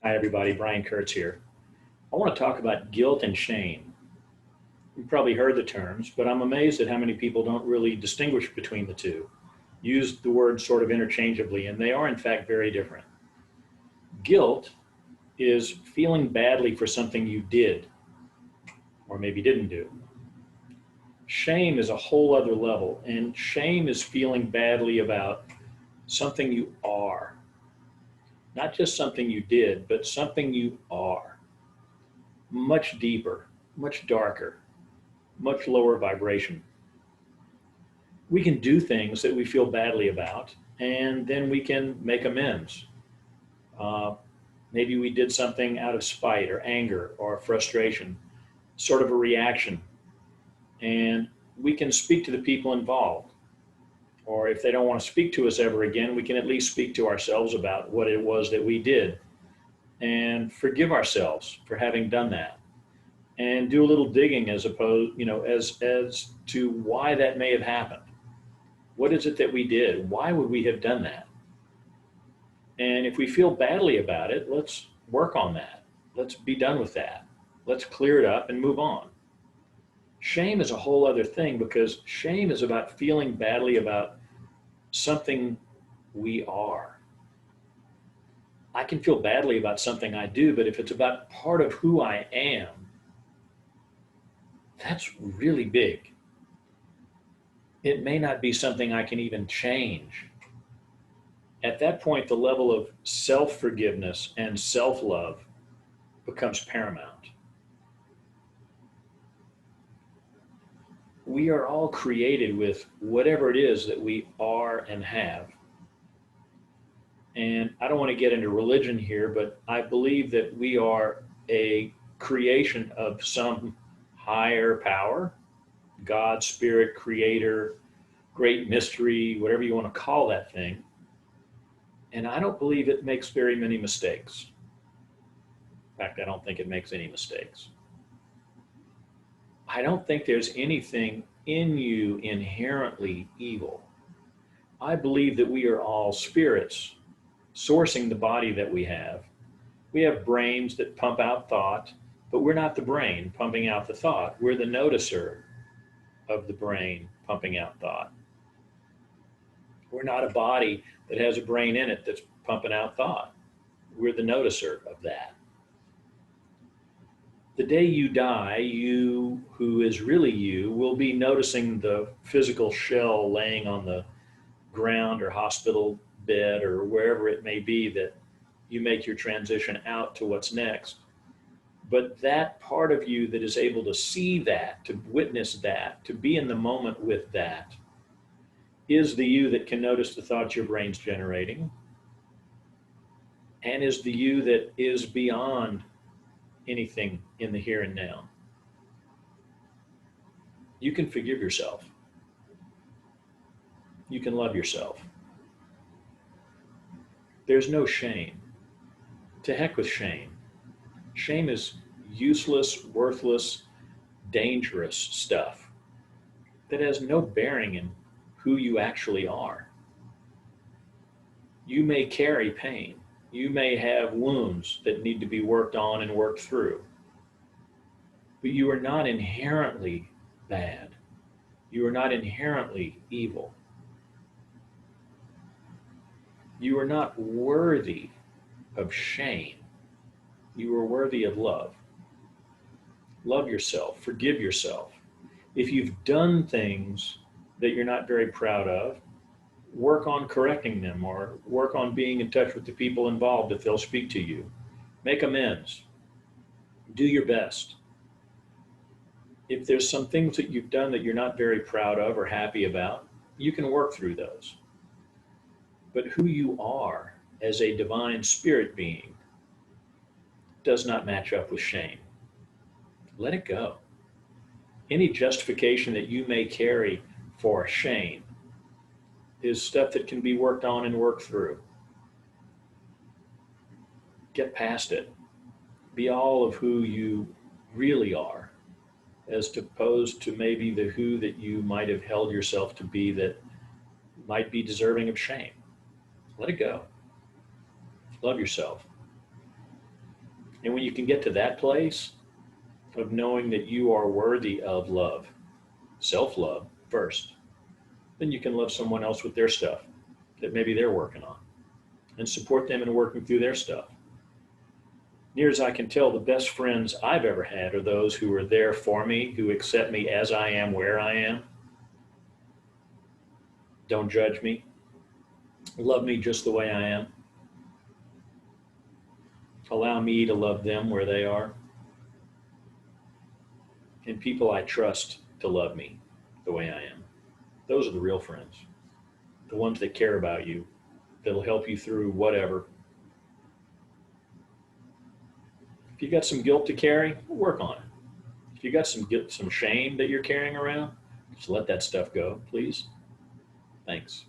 Hi, everybody. Brian Kurtz here. I want to talk about guilt and shame. You've probably heard the terms, but I'm amazed at how many people don't really distinguish between the two, use the words sort of interchangeably, and they are, in fact, very different. Guilt is feeling badly for something you did or maybe didn't do. Shame is a whole other level, and shame is feeling badly about something you are, not just something you did, but something you are. Much deeper, much darker, much lower vibration. We can do things that we feel badly about, and then we can make amends. Uh, Maybe we did something out of spite or anger or frustration, sort of a reaction, and we can speak to the people involved. Or if they don't want to speak to us ever again, we can at least speak to ourselves about what it was that we did and forgive ourselves for having done that and do a little digging as to why that may have happened. What is it that we did? Why would we have done that? And if we feel badly about it, let's work on that. Let's be done with that. Let's clear it up and move on. Shame is a whole other thing because shame is about feeling badly about something we are. I can feel badly about something I do, but if it's about part of who I am, that's really big. It may not be something I can even change. At that point, the level of self forgiveness and self love becomes paramount. We are all created with whatever it is that we are and have. And I don't want to get into religion here, but I believe that we are a creation of some higher power, God, spirit, creator, great mystery, whatever you want to call that thing. And I don't believe it makes very many mistakes. In fact, I don't think it makes any mistakes. I don't think there's anything in you inherently evil. I believe that we are all spirits sourcing the body that we have. We have brains that pump out thought, but we're not the brain pumping out the thought. We're the noticer of the brain pumping out thought. We're not a body that has a brain in it that's pumping out thought. We're the noticer of that. The day you die, you, who is really you, will be noticing the physical shell laying on the ground or hospital bed or wherever it may be that you make your transition out to what's next. But that part of you that is able to see that, to witness that, to be in the moment with that, is the you that can notice the thoughts your brain's generating, and is the you that is beyond anything in the here and now. You can forgive yourself. You can love yourself. There's no shame. To heck with shame. Shame is useless, worthless, dangerous stuff that has no bearing in who you actually are. You may carry pain. You may have wounds that need to be worked on and worked through. But you are not inherently bad. You are not inherently evil. You are not worthy of shame. You are worthy of love. Love yourself. Forgive yourself. If you've done things that you're not very proud of, work on correcting them or work on being in touch with the people involved if they'll speak to you. Make amends. Do your best. If there's some things that you've done that you're not very proud of or happy about, you can work through those. But who you are as a divine spirit being does not match up with shame. Let it go. Any justification that you may carry for shame is stuff that can be worked on and worked through. Get past it. Be all of who you really are, as opposed to maybe the who that you might have held yourself to be that might be deserving of shame. Let it go. Love yourself. And when you can get to that place of knowing that you are worthy of love, self-love first, then you can love someone else with their stuff that maybe they're working on and support them in working through their stuff. Near as I can tell, the best friends I've ever had are those who are there for me, who accept me as I am, where I am, don't judge me, love me just the way I am, allow me to love them where they are, and people I trust to love me the way I am. Those are the real friends, the ones that care about you, that'll help you through whatever. If you got some guilt to carry, work on it. If you got some guilt, some shame that you're carrying around, just let that stuff go, please. Thanks.